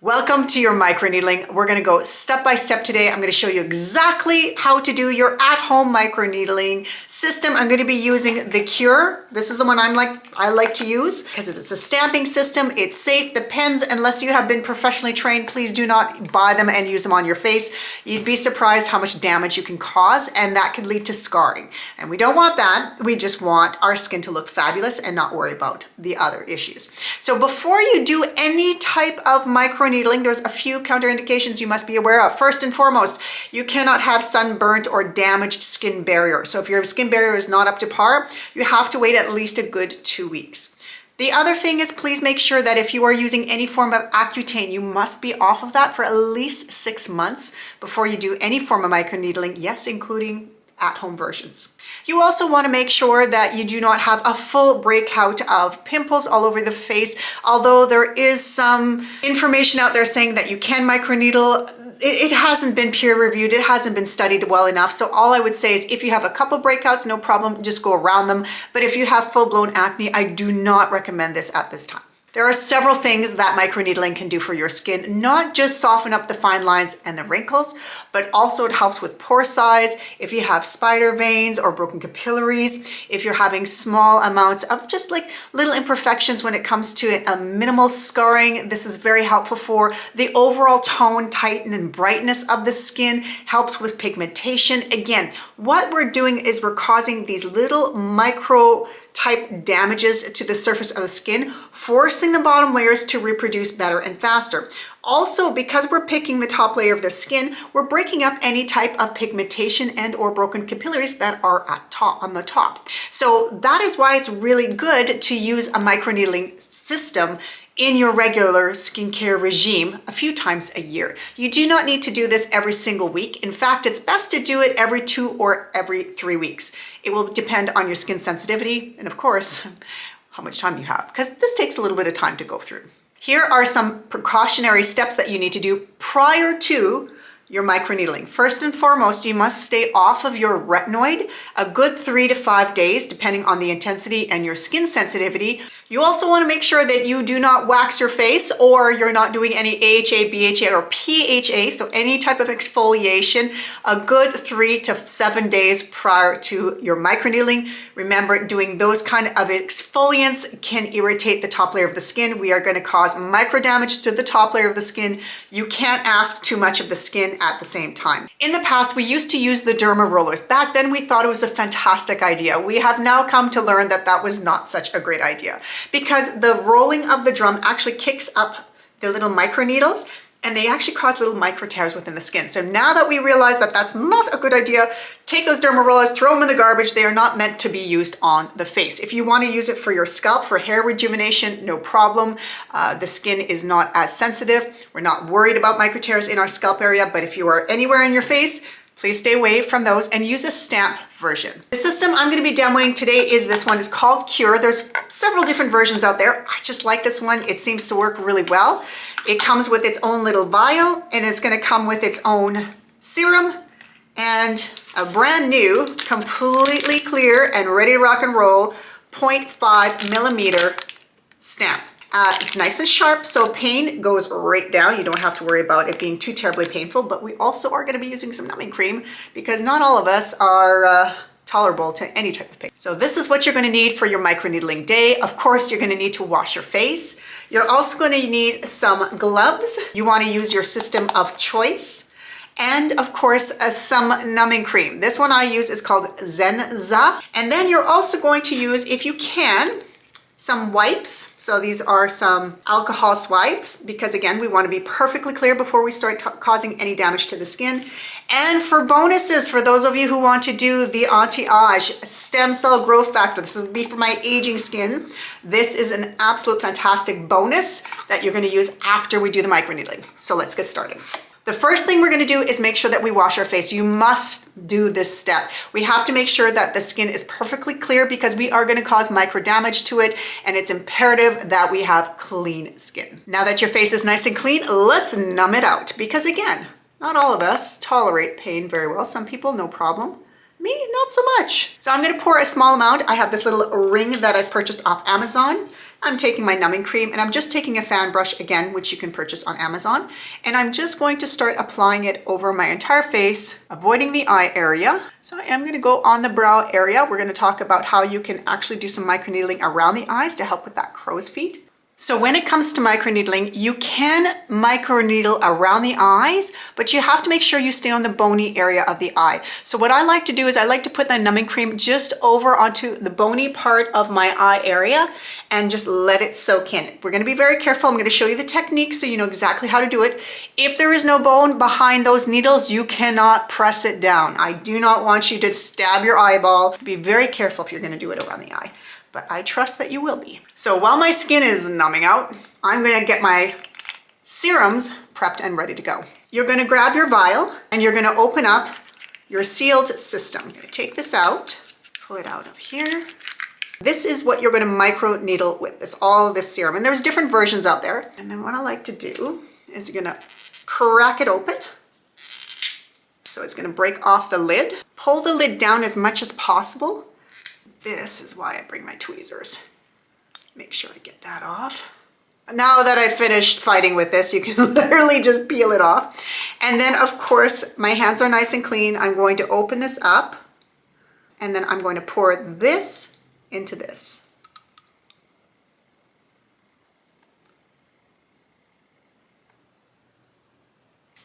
Welcome to your microneedling. We're gonna go step by step today. I'm gonna show you exactly how to do your at-home microneedling system. I'm gonna be using the Cure. This is the one I like to use because it's a stamping system. It's safe. The pens, unless you have been professionally trained, please do not buy them and use them on your face. You'd be surprised how much damage you can cause, and that could lead to scarring. And we don't want that. We just want our skin to look fabulous and not worry about the other issues. So before you do any type of microneedling, there's a few counterindications you must be aware of. First and foremost, you cannot have sunburnt or damaged skin barrier. So if your skin barrier is not up to par, you have to wait at least a good 2 weeks. The other thing is, please make sure that if you are using any form of Accutane, you must be off of that for at least 6 months before you do any form of microneedling, yes, including at-home versions. You also want to make sure that you do not have a full breakout of pimples all over the face. Although there is some information out there saying that you can microneedle, it hasn't been peer reviewed, it hasn't been studied well enough. So all I would say is if you have a couple breakouts, no problem, just go around them. But if you have full-blown acne, I do not recommend this at this time. There are several things that microneedling can do for your skin, not just soften up the fine lines and the wrinkles, but also it helps with pore size. If you have spider veins or broken capillaries, if you're having small amounts of just like little imperfections when it comes to a minimal scarring, this is very helpful for the overall tone, tighten, and brightness of the skin, helps with pigmentation. Again, what we're doing is we're causing these little micro type damages to the surface of the skin, forcing the bottom layers to reproduce better and faster. Also, because we're picking the top layer of the skin, we're breaking up any type of pigmentation and or broken capillaries that are on the top. So that is why it's really good to use a microneedling system in your regular skincare regime a few times a year. You do not need to do this every single week. In fact, it's best to do it every 2 or every 3 weeks. It will depend on your skin sensitivity and of course, how much time you have, because this takes a little bit of time to go through. Here are some precautionary steps that you need to do prior to your microneedling. First and foremost, you must stay off of your retinoid a good 3 to 5 days, depending on the intensity and your skin sensitivity. You also want to make sure that you do not wax your face or you're not doing any AHA, BHA, or PHA, so any type of exfoliation, a good 3 to 7 days prior to your microneedling. Remember, doing those kind of exfoliants can irritate the top layer of the skin. We are going to cause micro damage to the top layer of the skin. You can't ask too much of the skin at the same time. In the past, we used to use the derma rollers. Back then, we thought it was a fantastic idea. We have now come to learn that that was not such a great idea, because the rolling of the drum actually kicks up the little micro needles and they actually cause little micro tears within the skin. So now that we realize that that's not a good idea, take those derma rollers, throw them in the garbage. They are not meant to be used on the face. If you want to use it for your scalp, for hair rejuvenation, no problem. The skin is not as sensitive. We're not worried about micro tears in our scalp area, but if you are anywhere in your face, please stay away from those and use a stamp version. The system I'm going to be demoing today is this one. It's called Cure. There's several different versions out there. I just like this one. It seems to work really well. It comes with its own little vial, and it's going to come with its own serum and a brand new, completely clear and ready to rock and roll 0.5 millimeter stamp. It's nice and sharp, so pain goes right down. You don't have to worry about it being too terribly painful, but we also are going to be using some numbing cream because not all of us are tolerable to any type of pain. So this is what you're going to need for your microneedling day. Of course, you're going to need to wash your face. You're also going to need some gloves. You want to use your system of choice. And of course, some numbing cream. This one I use is called Zenza. And then you're also going to use, if you can, some wipes. So these are some alcohol swipes because again, we want to be perfectly clear before we start causing any damage to the skin. And for bonuses, for those of you who want to do the anti-age stem cell growth factor, this would be for my aging skin. This is an absolute fantastic bonus that you're going to use after we do the microneedling. So let's get started. The first thing we're going to do is make sure that we wash our face. You must do this step. We have to make sure that the skin is perfectly clear because we are going to cause micro damage to it, and it's imperative that we have clean skin. Now that your face is nice and clean, let's numb it out because again, not all of us tolerate pain very well. Some people, no problem. Me, not so much. So I'm going to pour a small amount. I have this little ring that I purchased off Amazon. I'm taking my numbing cream and I'm just taking a fan brush again, which you can purchase on Amazon. And I'm just going to start applying it over my entire face, avoiding the eye area. So I am going to go on the brow area. We're going to talk about how you can actually do some microneedling around the eyes to help with that crow's feet. So when it comes to microneedling, you can microneedle around the eyes, but you have to make sure you stay on the bony area of the eye. So what I like to do is I like to put the numbing cream just over onto the bony part of my eye area and just let it soak in. We're going to be very careful. I'm going to show you the technique so you know exactly how to do it. If there is no bone behind those needles, you cannot press it down. I do not want you to stab your eyeball. Be very careful if you're going to do it around the eye. But I trust that you will be. So while my skin is numbing out, I'm gonna get my serums prepped and ready to go. You're gonna grab your vial and you're gonna open up your sealed system. I'm gonna take this out, pull it out of here. This is what you're gonna microneedle with, all this serum. And there's different versions out there. And then what I like to do is you're gonna crack it open. So it's gonna break off the lid. Pull the lid down as much as possible. This is why I bring my tweezers. Make sure I get that off. Now that I've finished fighting with this, you can literally just peel it off. And then of course, my hands are nice and clean. I'm going to open this up and then I'm going to pour this into this.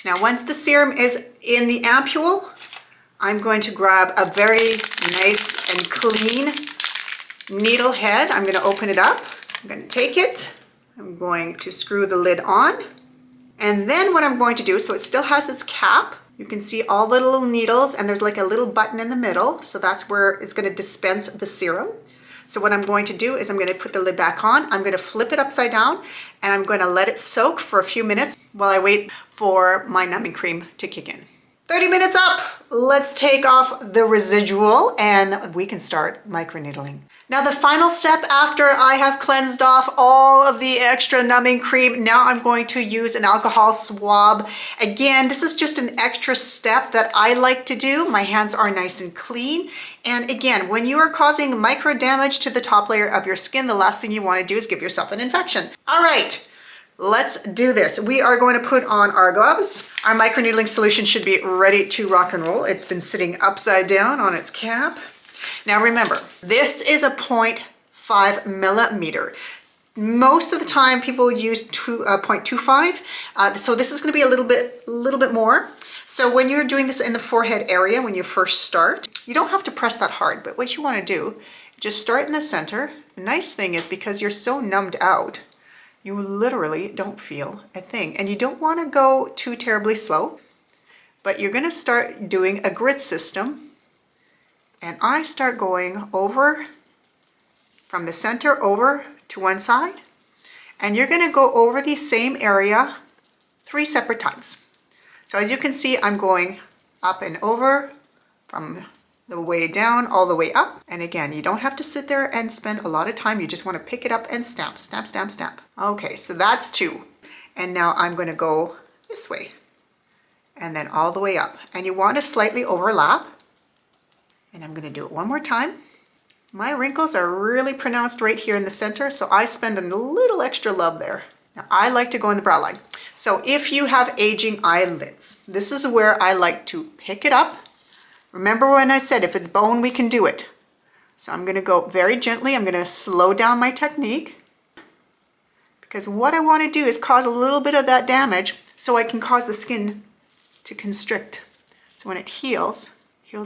Now, once the serum is in the ampule, I'm going to grab a very nice and clean needle head. I'm going to open it up. I'm going to take it. I'm going to screw the lid on. And then what I'm going to do, so it still has its cap. You can see all the little needles and there's like a little button in the middle. So that's where it's going to dispense the serum. So what I'm going to do is I'm going to put the lid back on. I'm going to flip it upside down and I'm going to let it soak for a few minutes while I wait for my numbing cream to kick in. 30 minutes up. Let's take off the residual and we can start microneedling. Now the final step after I have cleansed off all of the extra numbing cream, now I'm going to use an alcohol swab. Again, this is just an extra step that I like to do. My hands are nice and clean. And again, when you are causing micro damage to the top layer of your skin, the last thing you want to do is give yourself an infection. All right. Let's do this. We are going to put on our gloves. Our microneedling solution should be ready to rock and roll. It's been sitting upside down on its cap. Now remember, this is a 0.5 millimeter. Most of the time people use 0.25. So this is going to be a little bit more. So when you're doing this in the forehead area, when you first start, you don't have to press that hard, but what you want to do, just start in the center. The nice thing is because you're so numbed out, you literally don't feel a thing. And you don't want to go too terribly slow, but you're going to start doing a grid system. And I start going over from the center over to one side. And you're going to go over the same area 3 separate times. So as you can see, I'm going up and over from the way down all the way up. And again, you don't have to sit there and spend a lot of time. You just want to pick it up and snap, snap, snap, snap. Okay, so that's 2. And now I'm going to go this way and then all the way up. And you want to slightly overlap. And I'm going to do it one more time. My wrinkles are really pronounced right here in the center, so I spend a little extra love there. Now I like to go in the brow line. So if you have aging eyelids, this is where I like to pick it up. Remember when I said if it's bone, we can do it. So I'm going to go very gently. I'm going to slow down my technique because what I want to do is cause a little bit of that damage so I can cause the skin to constrict. So when it heals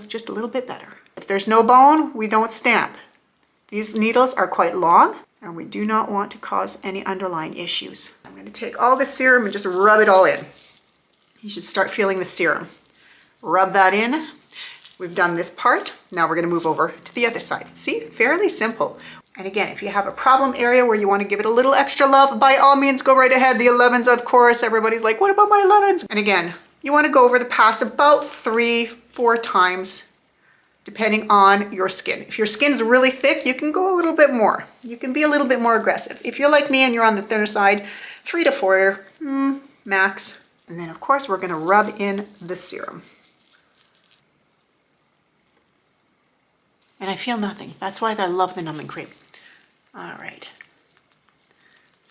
just a little bit better. If there's no bone, we don't stamp. These needles are quite long and we do not want to cause any underlying issues. I'm going to take all the serum and just rub it all in. You should start feeling the serum. Rub that in. We've done this part. Now we're going to move over to the other side. See, fairly simple. And again, if you have a problem area where you want to give it a little extra love, by all means, go right ahead. The 11s, of course, everybody's like, what about my 11s? And again, you want to go over the past about 3-4 times, depending on your skin. If your skin's really thick, you can go a little bit more. You can be a little bit more aggressive. If you're like me and you're on the thinner side, 3 to 4 max. And then of course, we're going to rub in the serum. And I feel nothing. That's why I love the numbing cream. All right.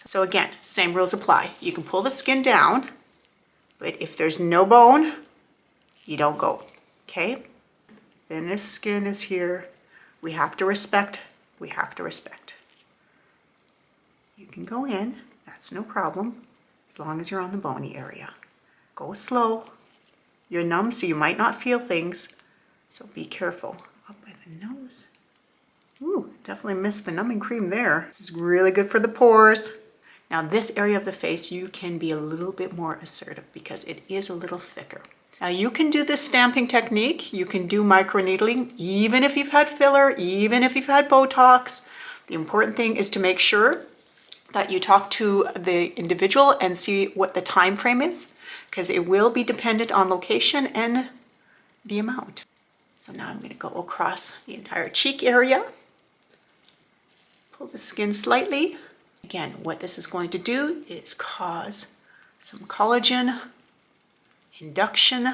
So again, same rules apply. You can pull the skin down, but if there's no bone, you don't go, okay? Then this skin is here. We have to respect, we have to respect. You can go in, that's no problem, as long as you're on the bony area. Go slow. You're numb, so you might not feel things, so be careful. Up by the nose. Ooh, definitely missed the numbing cream there. This is really good for the pores. Now this area of the face, you can be a little bit more assertive because it is a little thicker. Now you can do this stamping technique, you can do microneedling, even if you've had filler, even if you've had Botox. The important thing is to make sure that you talk to the individual and see what the time frame is, because it will be dependent on location and the amount. So now I'm going to go across the entire cheek area. Pull the skin slightly. Again, what this is going to do is cause some collagen induction.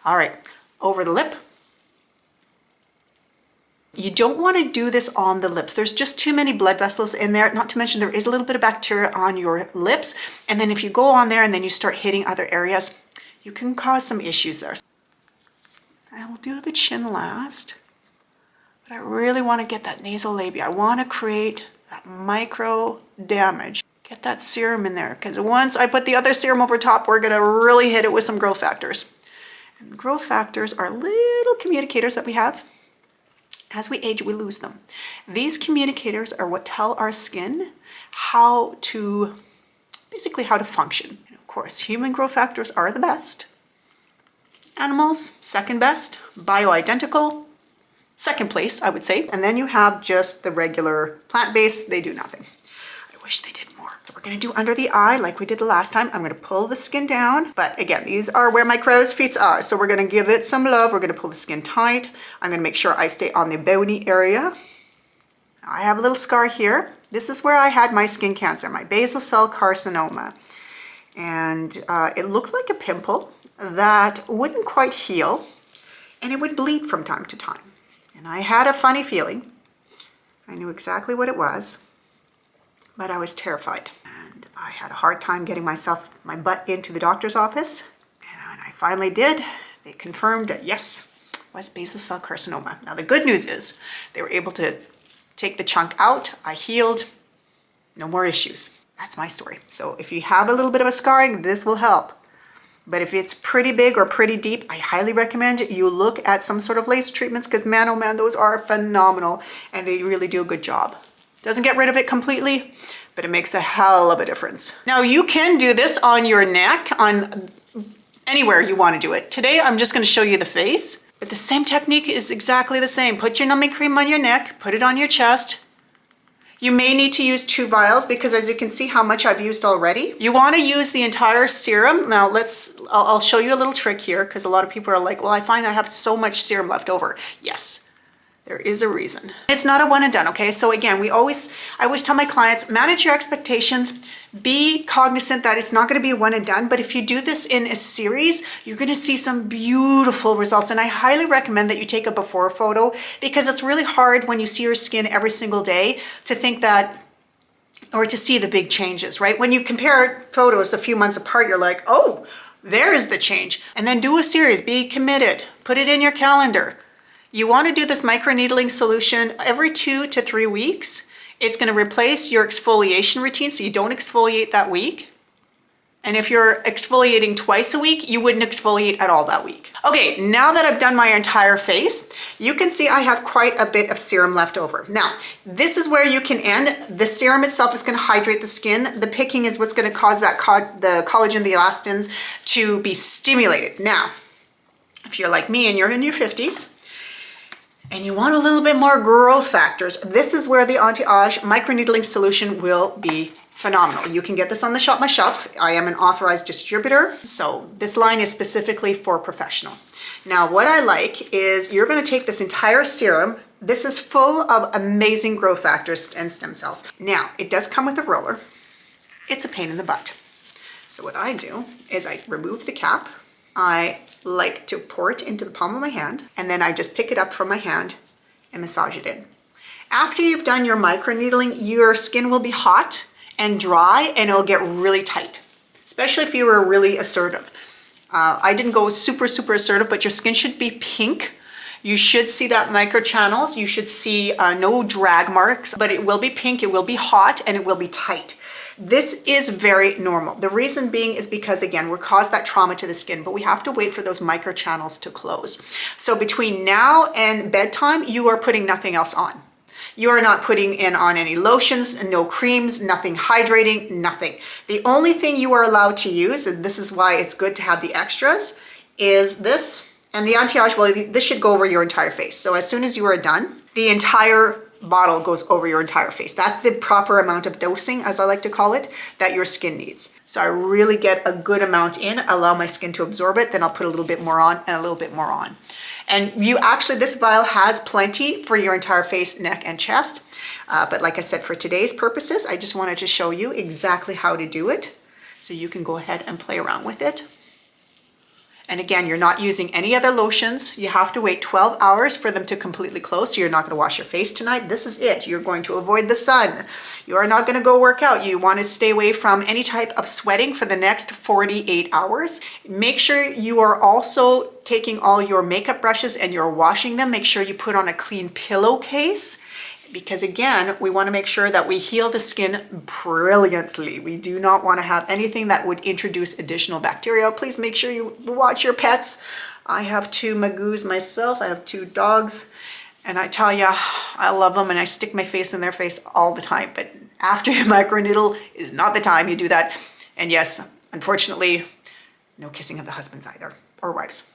All right, over the lip. You don't want to do this on the lips. There's just too many blood vessels in there, not to mention there is a little bit of bacteria on your lips. And then if you go on there and then you start hitting other areas, you can cause some issues there. I will do the chin last, but I really want to get that nasal labia. I want to create that micro damage. Get that serum in there, because once I put the other serum over top, we're going to really hit it with some growth factors. And growth factors are little communicators that we have. As we age, we lose them. These communicators are what tell our skin basically how to function. And of course, human growth factors are the best. Animals, second best. Bioidentical, second place, I would say. And then you have just the regular plant-based, they do nothing. I wish they did more. So we're gonna do under the eye like we did the last time. I'm gonna pull the skin down, but again, these are where my crow's feet are. So we're gonna give it some love. We're gonna pull the skin tight. I'm gonna make sure I stay on the bony area. I have a little scar here. This is where I had my skin cancer, my basal cell carcinoma. And it looked like a pimple that wouldn't quite heal, and it would bleed from time to time. And I had a funny feeling. I knew exactly what it was, but I was terrified. And I had a hard time getting my butt into the doctor's office. And when I finally did, they confirmed that yes, it was basal cell carcinoma. Now the good news is they were able to take the chunk out. I healed, no more issues. That's my story. So if you have a little bit of a scarring, this will help. But if it's pretty big or pretty deep, I highly recommend you look at some sort of laser treatments, because man, oh man, those are phenomenal and they really do a good job. Doesn't get rid of it completely, but it makes a hell of a difference. Now you can do this on your neck, on anywhere you want to do it. Today, I'm just going to show you the face, but the same technique is exactly the same. Put your numbing cream on your neck, put it on your chest. You may need to use 2 vials because as you can see how much I've used already. You want to use the entire serum. Now I'll show you a little trick here, because a lot of people are like, well, I find I have so much serum left over. Yes, there is a reason. It's not a one and done, okay? So again, I always tell my clients, manage your expectations, be cognizant that it's not gonna be a one and done, but if you do this in a series, you're gonna see some beautiful results. And I highly recommend that you take a before photo, because it's really hard when you see your skin every single day to think that, or to see the big changes, right? When you compare photos a few months apart, you're like, oh, there's the change. And then do a series, be committed, put it in your calendar. You want to do this microneedling solution every 2 to 3 weeks. It's going to replace your exfoliation routine, so you don't exfoliate that week. And if you're exfoliating twice a week, you wouldn't exfoliate at all that week. Okay, now that I've done my entire face, you can see I have quite a bit of serum left over. Now, this is where you can end. The serum itself is going to hydrate the skin. The picking is what's going to cause that the collagen, the elastins, to be stimulated. Now, if you're like me and you're in your 50s, and you want a little bit more growth factors, this is where the anti-age microneedling solution will be phenomenal. You can get this on the Shop My Shelf. I am an authorized distributor, so this line is specifically for professionals. Now, what I like is you're gonna take this entire serum. This is full of amazing growth factors and stem cells. Now, it does come with a roller. It's a pain in the butt. So what I do is I remove the cap. I like to pour it into the palm of my hand, and then I just pick it up from my hand and massage it in. After you've done your microneedling, your skin will be hot and dry and it'll get really tight, especially if you were really assertive. I didn't go super assertive, but your skin should be pink. You should see that micro channels. You should see no drag marks, but it will be pink, it will be hot, and it will be tight. This is very normal. The reason being is because, again, we're caused that trauma to the skin, but we have to wait for those micro channels to close. So between now and bedtime, you are putting nothing else on. You are not putting in on any lotions, no creams, nothing hydrating, nothing. The only thing you are allowed to use, and this is why it's good to have the extras, is this. And the anti-age, well, this should go over your entire face. So as soon as you are done, the entire bottle goes over your entire face. That's the proper amount of dosing, as I like to call it, that your skin needs. So I really get a good amount in, allow my skin to absorb it, then I'll put a little bit more on and a little bit more on. And you actually, this vial has plenty for your entire face, neck, and chest. But like I said, for today's purposes, I just wanted to show you exactly how to do it so you can go ahead and play around with it. And again, you're not using any other lotions. You have to wait 12 hours for them to completely close. So you're not going to wash your face tonight. This is it. You're going to avoid the sun. You are not going to go work out. You want to stay away from any type of sweating for the next 48 hours. Make sure you are also taking all your makeup brushes and you're washing them. Make sure you put on a clean pillowcase. Because again, we want to make sure that we heal the skin brilliantly. We do not want to have anything that would introduce additional bacteria. Please make sure you watch your pets. I have 2 magoos myself. I have 2 dogs. And I tell you, I love them and I stick my face in their face all the time. But after your microneedle is not the time you do that. And yes, unfortunately, no kissing of the husbands either, or wives.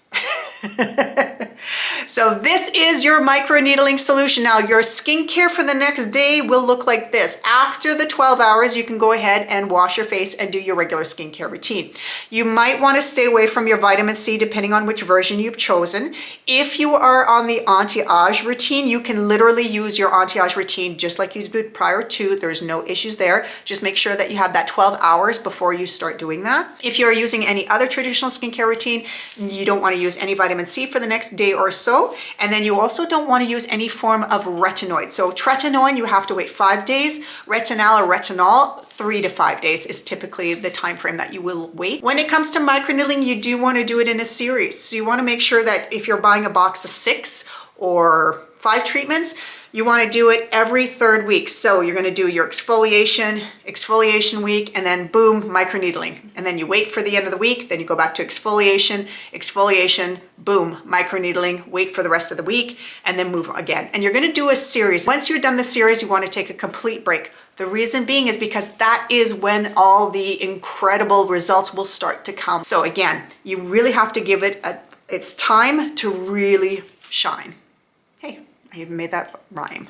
So this is your microneedling solution. Now your skincare for the next day will look like this. After the 12 hours, you can go ahead and wash your face and do your regular skincare routine. You might want to stay away from your vitamin C depending on which version you've chosen. If you are on the anti-age routine, you can literally use your anti-age routine just like you did prior to. There's no issues there. Just make sure that you have that 12 hours before you start doing that. If you're using any other traditional skincare routine, you don't want to use any vitamin C for the next day or so. And then you also don't want to use any form of retinoid. So tretinoin, you have to wait 5 days. Retinol or retinol, 3 to 5 days is typically the time frame that you will wait. When it comes to microneedling, you do want to do it in a series. So you want to make sure that if you're buying a box of 6 or 5 treatments, you want to do it every 3rd week. So you're going to do your exfoliation week, and then boom, microneedling. And then you wait for the end of the week, then you go back to exfoliation, boom, microneedling, wait for the rest of the week, and then move again. And you're going to do a series. Once you're done the series, you want to take a complete break. The reason being is because that is when all the incredible results will start to come. So again, you really have to give it it's time to really shine. Hey, I even made that rhyme.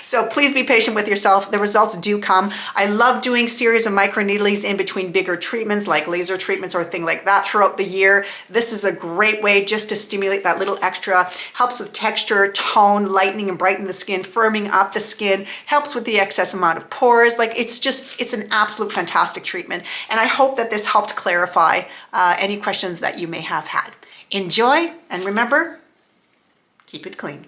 So please be patient with yourself. The results do come. I love doing series of microneedlings in between bigger treatments like laser treatments or thing like that throughout the year. This is a great way just to stimulate that little extra. Helps with texture, tone, lightening and brightening the skin, firming up the skin, helps with the excess amount of pores. Like it's an absolute fantastic treatment. And I hope that this helped clarify any questions that you may have had. Enjoy, and remember, keep it clean.